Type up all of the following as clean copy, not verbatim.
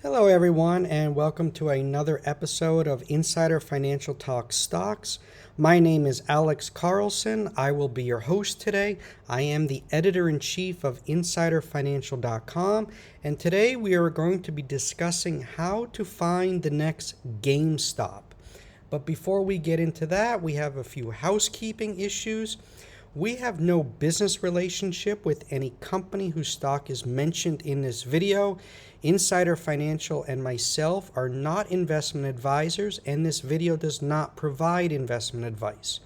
Hello, everyone, and welcome to another episode of Insider Financial Talk Stocks. My name is Alex Carlson. I will be your host today. I am the editor-in-chief of InsiderFinancial.com, and today we are going to be discussing how to find the next GameStop. But before we get into that, we have a few housekeeping issues. We have no business relationship with any company whose stock is mentioned in this video. Insider Financial and myself are not investment advisors, and this video does not provide investment advice.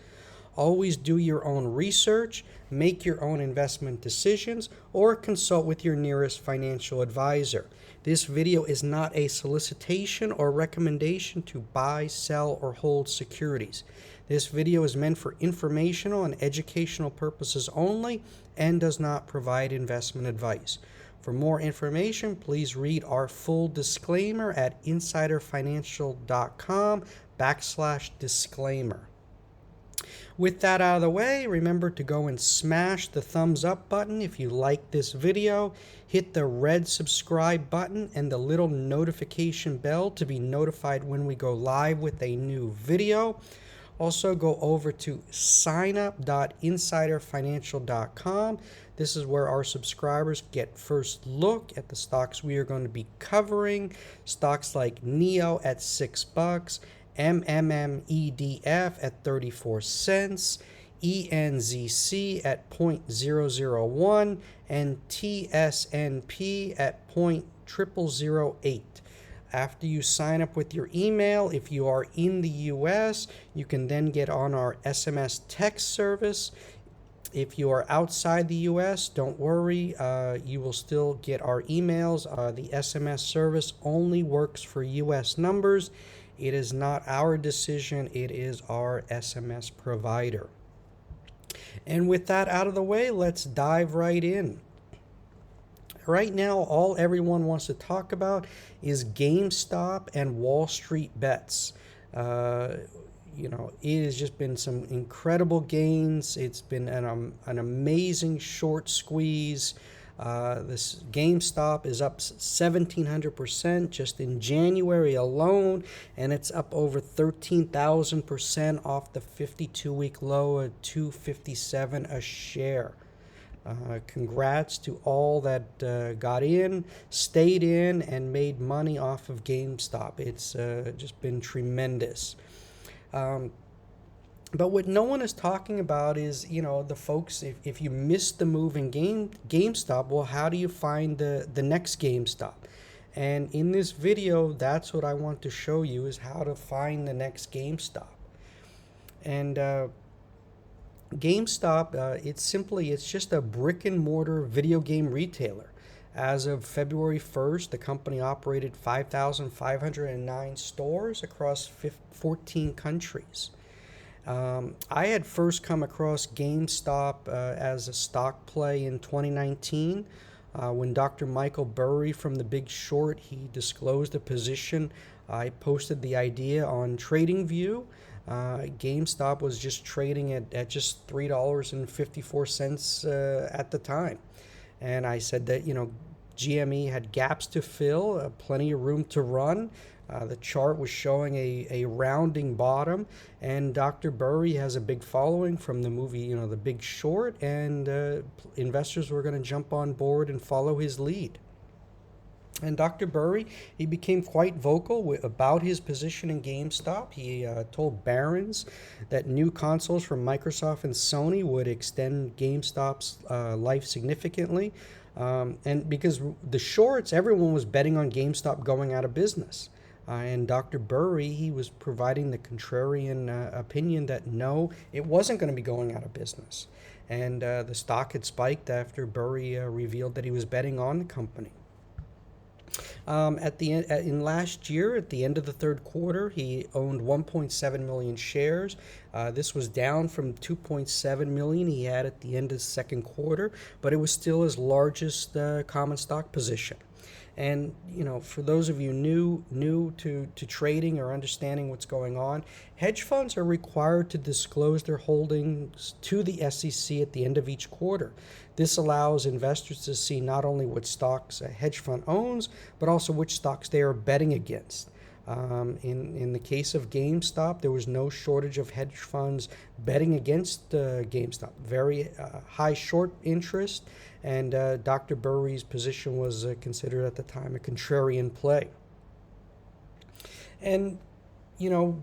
Always do your own research, make your own investment decisions, or consult with your nearest financial advisor. This video is not a solicitation or recommendation to buy, sell, or hold securities. This video is meant for informational and educational purposes only and does not provide investment advice. For more information, please read our full disclaimer at insiderfinancial.com/disclaimer. With that out of the way, remember to go and smash the thumbs up button if you like this video. Hit the red subscribe button and the little notification bell to be notified when we go live with a new video. Also, go over to signup.insiderfinancial.com. This is where our subscribers get first look at the stocks we are going to be covering. Stocks like NEO at $6, MMMEDF at 34 cents, ENZC at 0.001, and TSNP at 0.0008. After you sign up with your email, if you are in the US, you can then get on our SMS text service. If you are outside the US, don't worry, you will still get our emails. The SMS service only works for US numbers. It is not our decision, it is our SMS provider. And with that out of the way, let's dive right in. Right now, all everyone wants to talk about is GameStop and Wall Street bets. It has just been some incredible gains. It's been an amazing short squeeze. This GameStop is up 1,700% just in January alone, and it's up over 13,000% off the 52-week low of $257 a share. Congrats to all that got in, stayed in, and made money off of GameStop. It's just been tremendous. But what no one is talking about is, the folks, if you missed the move in GameStop, well, how do you find the next GameStop? And in this video, that's what I want to show you, is how to find the next GameStop. And GameStop, it's just a brick and mortar video game retailer. As of February 1st, the company operated 5,509 stores across 14 countries. I had first come across GameStop as a stock play in 2019 when Dr. Michael Burry from The Big Short, he disclosed a position. I posted the idea on TradingView. GameStop was just trading at just $3.54 at the time. And I said that, GME had gaps to fill, plenty of room to run. The chart was showing a rounding bottom, and Dr. Burry has a big following from the movie, The Big Short, and investors were going to jump on board and follow his lead. And Dr. Burry, he became quite vocal about his position in GameStop. He told Barron's that new consoles from Microsoft and Sony would extend GameStop's life significantly. And because the shorts, everyone was betting on GameStop going out of business. And Dr. Burry, he was providing the contrarian opinion that no, it wasn't going to be going out of business. And the stock had spiked after Burry revealed that he was betting on the company. In last year, at the end of the third quarter, he owned 1.7 million shares. This was down from 2.7 million he had at the end of the second quarter, but it was still his largest common stock position. And for those of you new to trading or understanding what's going on, hedge funds are required to disclose their holdings to the SEC at the end of each quarter. This allows investors to see not only what stocks a hedge fund owns, but also which stocks they are betting against. In the case of GameStop, there was no shortage of hedge funds betting against GameStop. Very high short interest, and Dr. Burry's position was considered at the time a contrarian play. And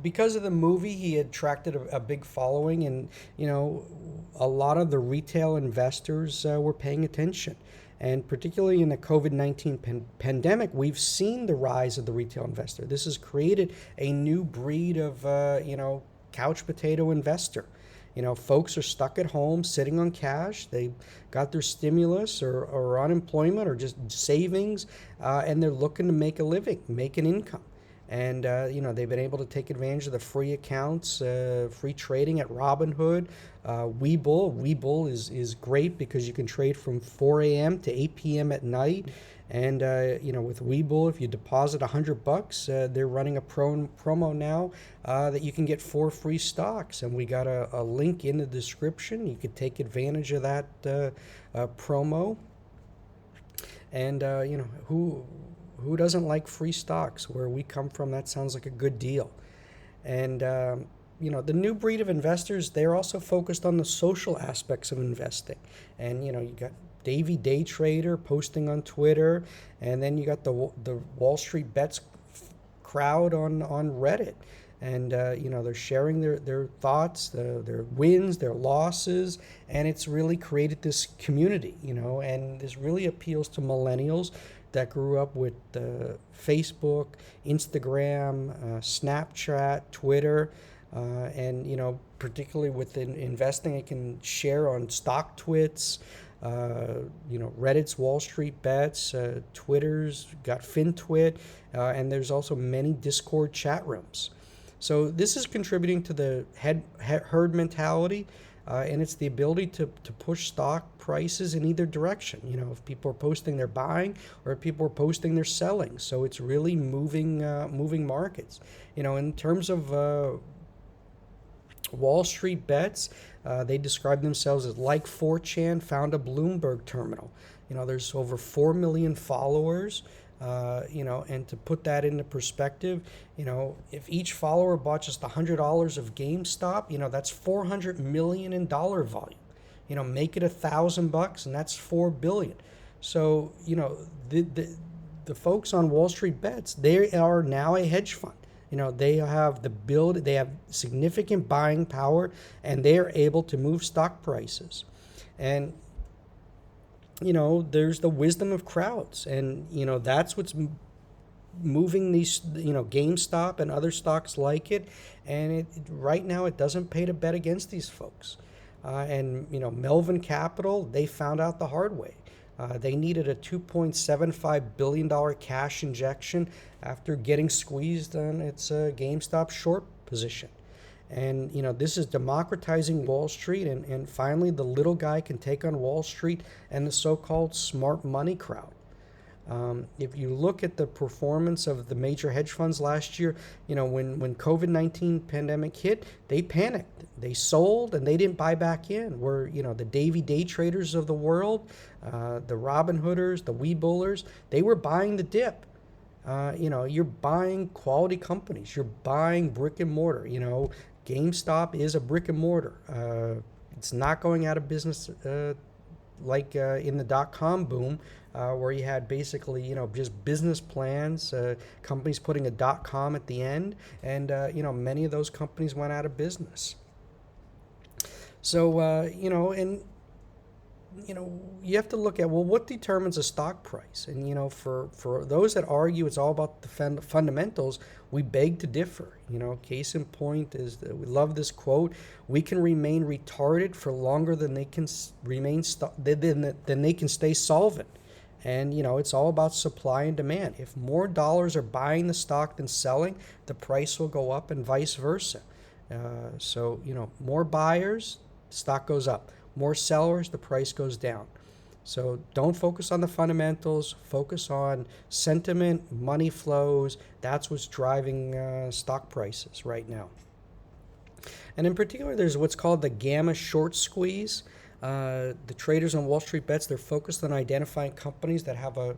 because of the movie, he attracted a big following, and a lot of the retail investors were paying attention. And particularly in the COVID-19 pandemic, we've seen the rise of the retail investor. This has created a new breed of, couch potato investor. Folks are stuck at home sitting on cash. They got their stimulus or unemployment or just savings, and they're looking to make a living, make an income. And, they've been able to take advantage of the free accounts, free trading at Robinhood. Webull is great because you can trade from 4 a.m. to 8 p.m. at night. And, with Webull, if you deposit $100, they're running a promo now that you can get 4 free stocks. And we got a link in the description. You could take advantage of that promo. And, who doesn't like free stocks? Where we come from, that sounds like a good deal. And, the new breed of investors, they're also focused on the social aspects of investing. And, you got Davey Day Trader posting on Twitter, and then you got the Wall Street Bets crowd on Reddit. And, they're sharing their thoughts, their wins, their losses, and it's really created this community, and this really appeals to millennials that grew up with Facebook, Instagram, Snapchat, Twitter, and, particularly with investing, it can share on stock twits, Reddit's Wall Street Bets, Twitter's got FinTwit, and there's also many Discord chat rooms. So this is contributing to the herd mentality, and it's the ability to push stock prices in either direction. If people are posting they're buying, or if people are posting they're selling. So it's really moving markets. In terms of Wall Street Bets, they describe themselves as like 4chan found a Bloomberg terminal. There's over 4 million followers. And to put that into perspective, if each follower bought just $100 of GameStop, that's $400 million in dollar volume. Make it $1,000 and that's $4 billion. So, the folks on Wall Street Bets, they are now a hedge fund. They have they have significant buying power, and they are able to move stock prices. And there's the wisdom of crowds, and that's what's moving these GameStop and other stocks like it. And right now it doesn't pay to bet against these folks. And Melvin Capital, they found out the hard way. They needed a $2.75 billion cash injection after getting squeezed on its GameStop short position. And, this is democratizing Wall Street, and finally the little guy can take on Wall Street and the so-called smart money crowd. If you look at the performance of the major hedge funds last year, when COVID-19 pandemic hit, they panicked. They sold and they didn't buy back in. Where, the Davey Day Traders of the world, the Robinhooders, the Webullers, they were buying the dip. You're buying quality companies. You're buying brick and mortar. GameStop is a brick and mortar. It's not going out of business like in the dot-com boom, where you had basically, just business plans, companies putting a .com at the end, and, many of those companies went out of business. So, you have to look at, well, what determines a stock price? And, for those that argue it's all about the fundamentals, we beg to differ. Case in point is that we love this quote: "We can remain retarded for longer than they can than they can stay solvent." And, it's all about supply and demand. If more dollars are buying the stock than selling, the price will go up, and vice versa. So, more buyers, stock goes up. More sellers, the price goes down. So don't focus on the fundamentals. Focus on sentiment, money flows. That's what's driving stock prices right now. And in particular, there's what's called the gamma short squeeze. The traders on Wall Street Bets, they're focused on identifying companies that have a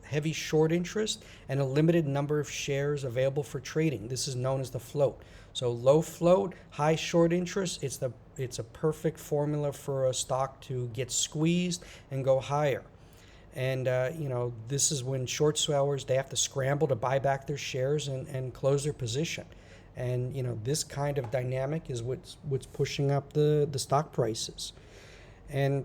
heavy short interest and a limited number of shares available for trading. This is known as the float. So low float, high short interest, it's a perfect formula for a stock to get squeezed and go higher. And this is when short sellers, they have to scramble to buy back their shares and close their position. And this kind of dynamic is what's pushing up the stock prices. And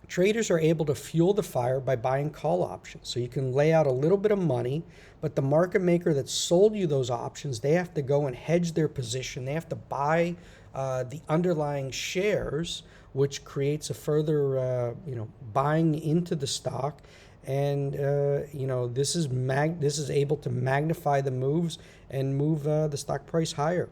traders are able to fuel the fire by buying call options. So you can lay out a little bit of money, but the market maker that sold you those options, they have to go and hedge their position. They have to buy the underlying shares, which creates a further buying into the stock. And this is able to magnify the moves and move the stock price higher.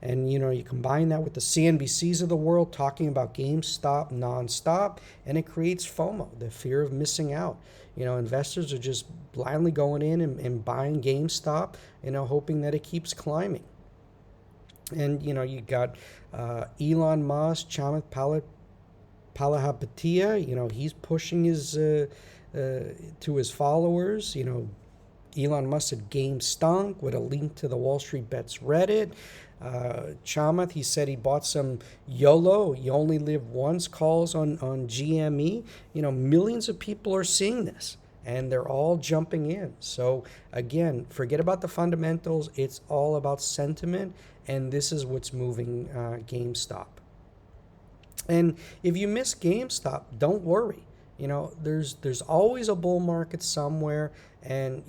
And you combine that with the CNBCs of the world talking about GameStop nonstop, and it creates FOMO, the fear of missing out. Investors are just blindly going in and buying GameStop, hoping that it keeps climbing. And you got Elon Musk, Chamath Palihapitiya. He's pushing his to his followers. Elon Musk said game stunk with a link to the Wall Street Bets Reddit. Chamath, he said he bought some YOLO, you only live once calls on GME. Millions of people are seeing this and they're all jumping in. So again, forget about the fundamentals. It's all about sentiment, and this is what's moving GameStop. And if you miss GameStop, don't worry. There's always a bull market somewhere, and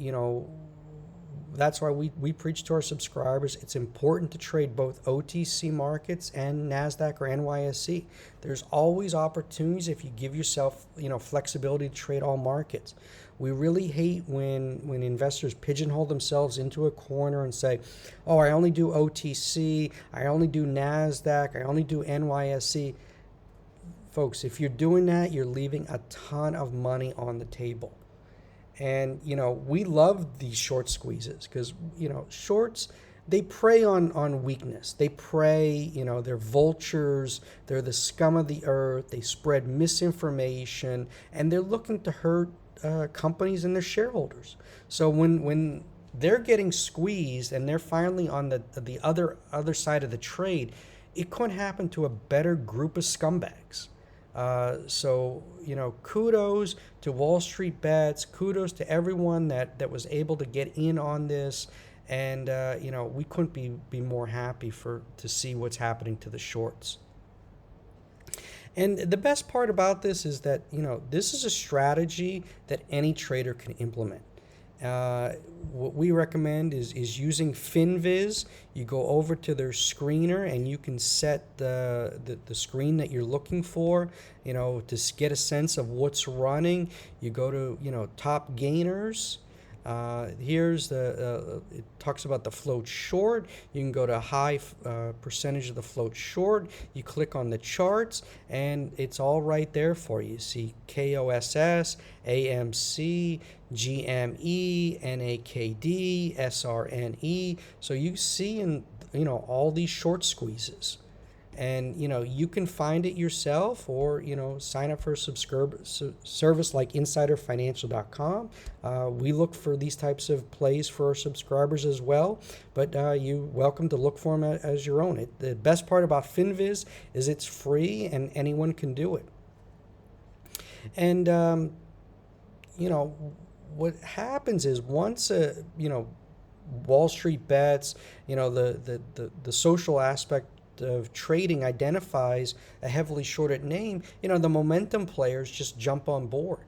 that's why we preach to our subscribers. It's important to trade both OTC markets and NASDAQ or NYSE. There's always opportunities if you give yourself flexibility to trade all markets. We really hate when investors pigeonhole themselves into a corner and say, oh, I only do OTC, I only do NASDAQ, I only do NYSE. Folks, if you're doing that, you're leaving a ton of money on the table. And, we love these short squeezes because, shorts, they prey on weakness. They prey, they're vultures. They're the scum of the earth. They spread misinformation, and they're looking to hurt companies and their shareholders. So when they're getting squeezed and they're finally on the other side of the trade, it couldn't happen to a better group of scumbags. So kudos to Wall Street Bets, kudos to everyone that was able to get in on this, and we couldn't be more happy to see what's happening to the shorts. And the best part about this is that this is a strategy that any trader can implement. What we recommend is using Finviz. You go over to their screener and you can set the screen that you're looking for, to get a sense of what's running. You go to, top gainers. Here's it talks about the float short. You can go to high percentage of the float short. You click on the charts and it's all right there for you. You see KOSS, AMC, GME, NAKD, SRNE. So you see in all these short squeezes. And you can find it yourself, or sign up for a service like insiderfinancial.com. We look for these types of plays for our subscribers as well, but you're welcome to look for them as your own. The best part about Finviz is it's free and anyone can do it. And what happens is once Wall Street Bets, the social aspect of trading identifies a heavily shorted name, the momentum players just jump on board,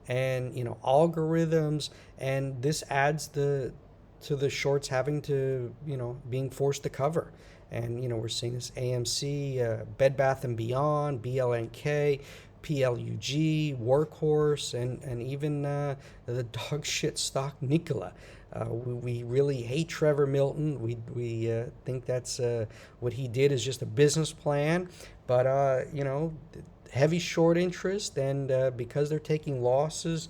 and algorithms, and this adds to the shorts having to being forced to cover. And we're seeing this AMC, Bed Bath and Beyond, BLNK, PLUG, Workhorse, and even the dog shit stock Nikola. We really hate Trevor Milton. We think that's what he did is just a business plan, but heavy short interest, and because they're taking losses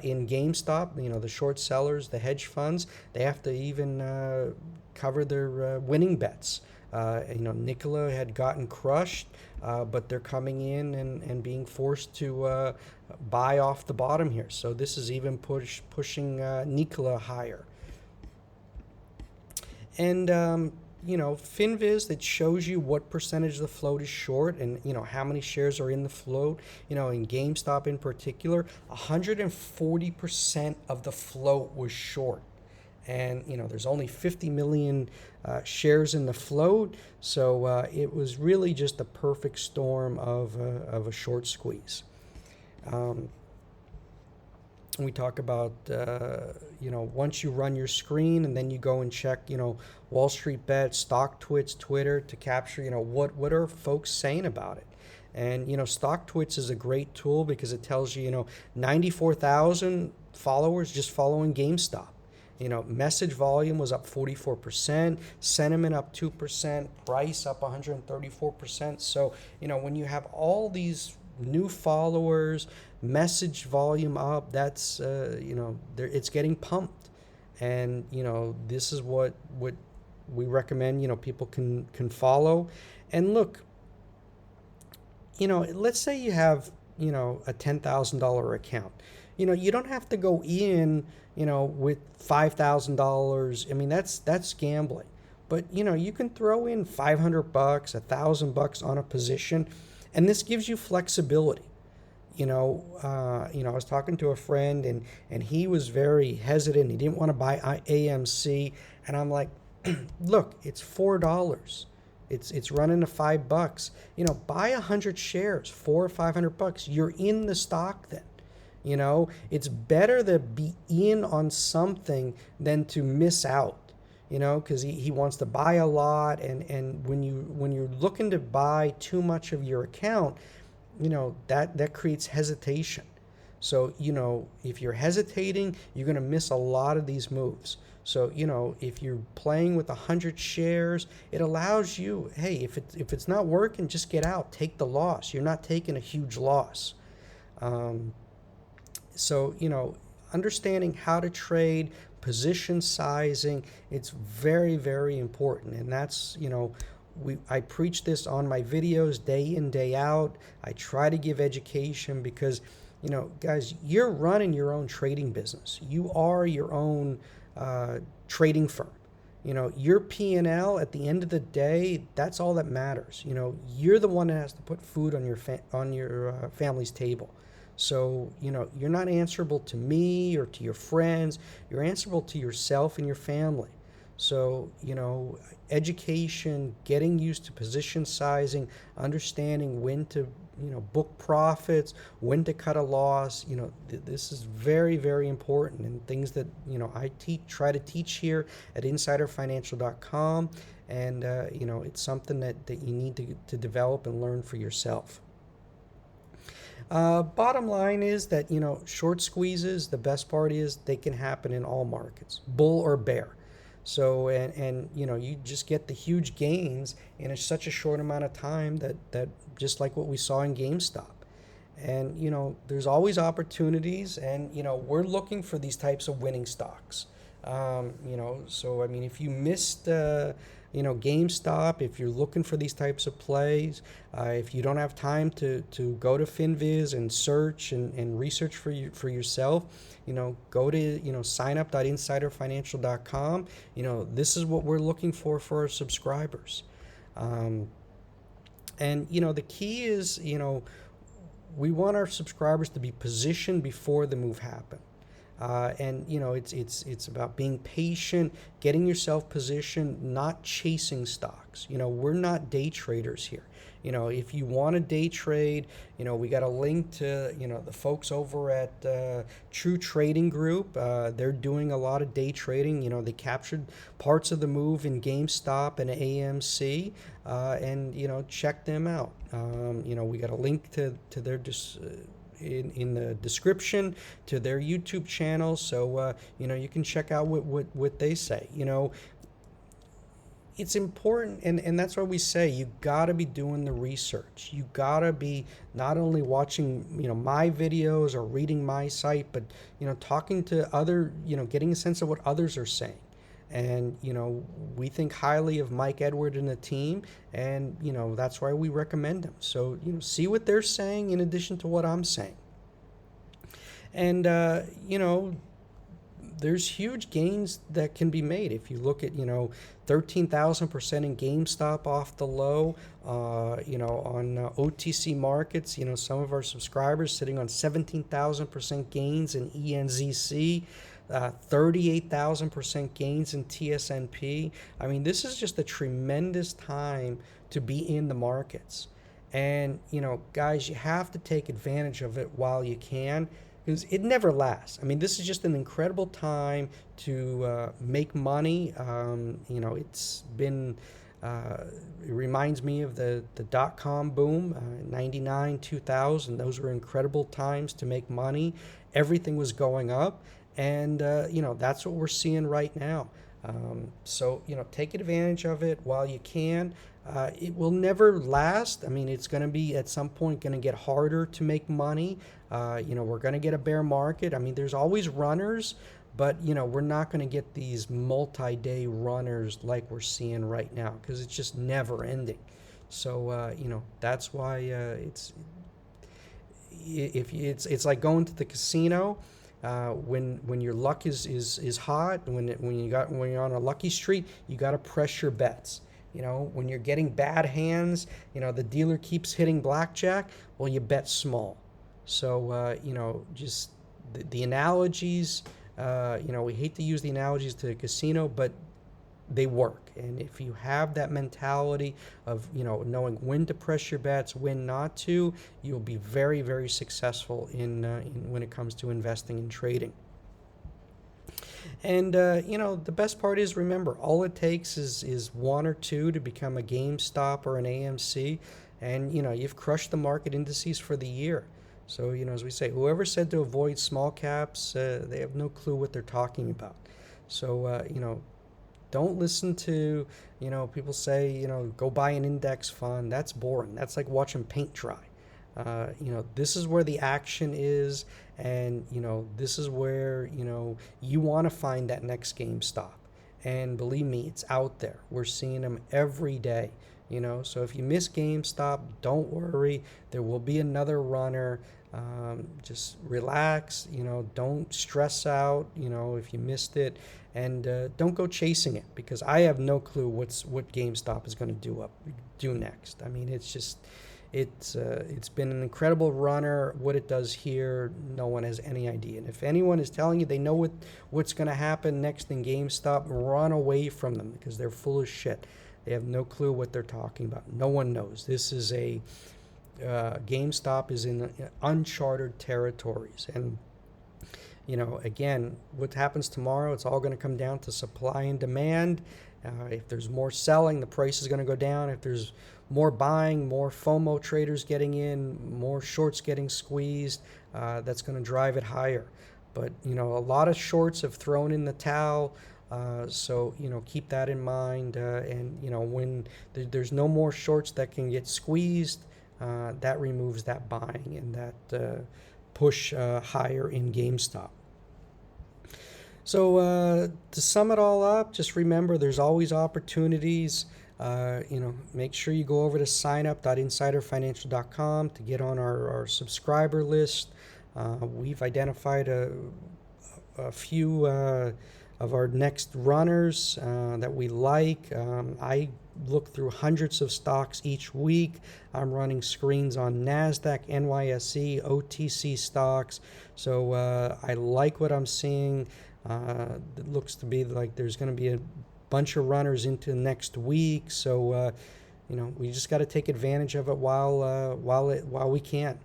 in GameStop, the short sellers, the hedge funds, they have to even cover their winning bets. Nikola had gotten crushed, but they're coming in and being forced to buy off the bottom here. So this is even pushing Nikola higher. And Finviz, that shows you what percentage of the float is short and how many shares are in the float. In GameStop in particular, 140% of the float was short. And there's only 50 million shares in the float, so it was really just a perfect storm of a short squeeze. We talk about once you run your screen and then you go and check Wall Street Bets, StockTwits, Twitter to capture what are folks saying about it. And StockTwits is a great tool because it tells you 94,000 followers just following GameStop. Message volume was up 44%, sentiment up 2%, price up 134%. So, when you have all these new followers, message volume up, that's, it's getting pumped. And, this is what we recommend, people can follow. And look, let's say you have, a $10,000 account. You don't have to go in, with $5,000. I mean, that's gambling. But, you can throw in $500, $1,000 on a position, and this gives you flexibility. I was talking to a friend, and he was very hesitant. He didn't want to buy AMC, and I'm like, look, it's $4. It's running to $5. Buy 100 shares, $400 or $500. You're in the stock then. It's better to be in on something than to miss out. Because he wants to buy a lot, and when you're looking to buy too much of your account, that creates hesitation. So if you're hesitating, you're going to miss a lot of these moves. So if you're playing with 100 shares, it allows you, hey, if it's not working, just get out, take the loss. You're not taking a huge loss. So understanding how to trade, position sizing, it's very, very important. And that's, I preach this on my videos day in, day out. I try to give education because, guys, you're running your own trading business. You are your own trading firm. Your P&L at the end of the day, that's all that matters. You're the one that has to put food on your family's table. So, you're not answerable to me or to your friends. You're answerable to yourself and your family. So, education, getting used to position sizing, understanding when to, book profits, when to cut a loss, this is very, very important, and things that, I try to teach here at insiderfinancial.com. And, it's something that you need to develop and learn for yourself. Bottom line is that, short squeezes, the best part is they can happen in all markets, bull or bear. So, and you just get the huge gains in such a short amount of time that just like what we saw in GameStop. And, there's always opportunities, and, we're looking for these types of winning stocks. So, I mean, if you missed, GameStop, if you're looking for these types of plays, if you don't have time to go to Finviz and search and research for yourself, go to, signup.insiderfinancial.com. This is what we're looking for our subscribers. And, the key is, we want our subscribers to be positioned before the move happens. And it's about being patient, getting yourself positioned, not chasing stocks. We're not day traders here. If you want to day trade, we got a link to the folks over at True Trading Group. They're doing a lot of day trading. They captured parts of the move in GameStop and AMC, and check them out. We got a link to their in the description to their YouTube channel, so you can check out what they say. It's important, and that's why we say you got to be doing the research. You got to be not only watching my videos or reading my site, but talking to other, getting a sense of what others are saying. And we think highly of Mike Edward and the team, and that's why we recommend them. So see what they're saying in addition to what I'm saying. And there's huge gains that can be made if you look at 13,000% in GameStop off the low, on OTC markets. Some of our subscribers sitting on 17,000% gains in ENZC. 38,000% gains in TSNP. I mean, this is just a tremendous time to be in the markets. And, guys, you have to take advantage of it while you can, because it never lasts. I mean, this is just an incredible time to make money. It's been, it reminds me of the dot-com boom, 99, 2000. Those were incredible times to make money. Everything was going up. And, that's what we're seeing right now. So, take advantage of it while you can. It will never last. I mean, it's going to be at some point going to get harder to make money. We're going to get a bear market. I mean, there's always runners, but, we're not going to get these multi-day runners like we're seeing right now, because it's just never ending. So, that's why it's like going to the casino. When your luck is hot, when you're on a lucky streak, you got to press your bets. When you're getting bad hands, the dealer keeps hitting blackjack. Well, you bet small. So just the analogies. We hate to use the analogies to the casino, but they work. And if you have that mentality of knowing when to press your bets, when not to, you'll be very, very successful in when it comes to investing and trading. And the best part is, remember, all it takes is one or two to become a GameStop or an AMC, and you've crushed the market indices for the year. So as we say, whoever said to avoid small caps, they have no clue what they're talking about. So don't listen to, people say, go buy an index fund. That's boring. That's like watching paint dry. This is where the action is, and, this is where, you want to find that next GameStop. And believe me, it's out there. We're seeing them every day, So if you miss GameStop, don't worry. There will be another runner. Just relax, don't stress out, if you missed it, and don't go chasing it, because I have no clue what GameStop is going to do next. I mean, it's been an incredible runner. What it does here, no one has any idea. And if anyone is telling you they know what's going to happen next in GameStop, run away from them, because they're full of shit. They have no clue what they're talking about. No one knows. This is GameStop is in uncharted territories. And, again, what happens tomorrow, it's all going to come down to supply and demand. If there's more selling, the price is going to go down. If there's more buying, more FOMO traders getting in, more shorts getting squeezed, that's going to drive it higher. But, a lot of shorts have thrown in the towel. So, keep that in mind. And, when there's no more shorts that can get squeezed, that removes that buying and that push higher in GameStop. So to sum it all up, just remember there's always opportunities. Make sure you go over to signup.insiderfinancial.com to get on our subscriber list. We've identified a few of our next runners that we like. I look through hundreds of stocks each week. I'm running screens on NASDAQ, NYSE, OTC stocks. So I like what I'm seeing. It looks to be like there's going to be a bunch of runners into next week. So we just got to take advantage of it while we can.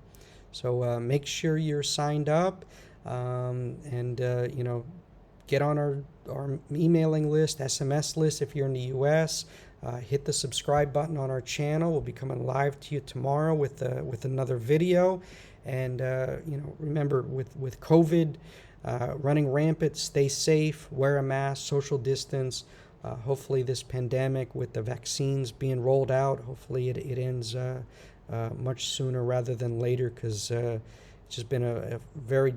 So make sure you're signed up, and get on our emailing list, SMS list if you're in the U.S. Hit the subscribe button on our channel. We'll be coming live to you tomorrow with another video. And remember, with COVID running rampant, stay safe, wear a mask, social distance. Hopefully this pandemic, with the vaccines being rolled out, hopefully it ends much sooner rather than later, because it's just been a very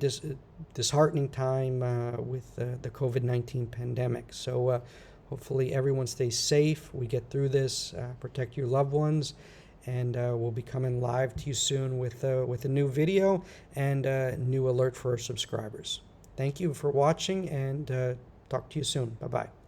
disheartening time with the COVID-19 pandemic. So hopefully everyone stays safe. We get through this, protect your loved ones, and we'll be coming live to you soon with a new video and a new alert for our subscribers. Thank you for watching, and talk to you soon. Bye-bye.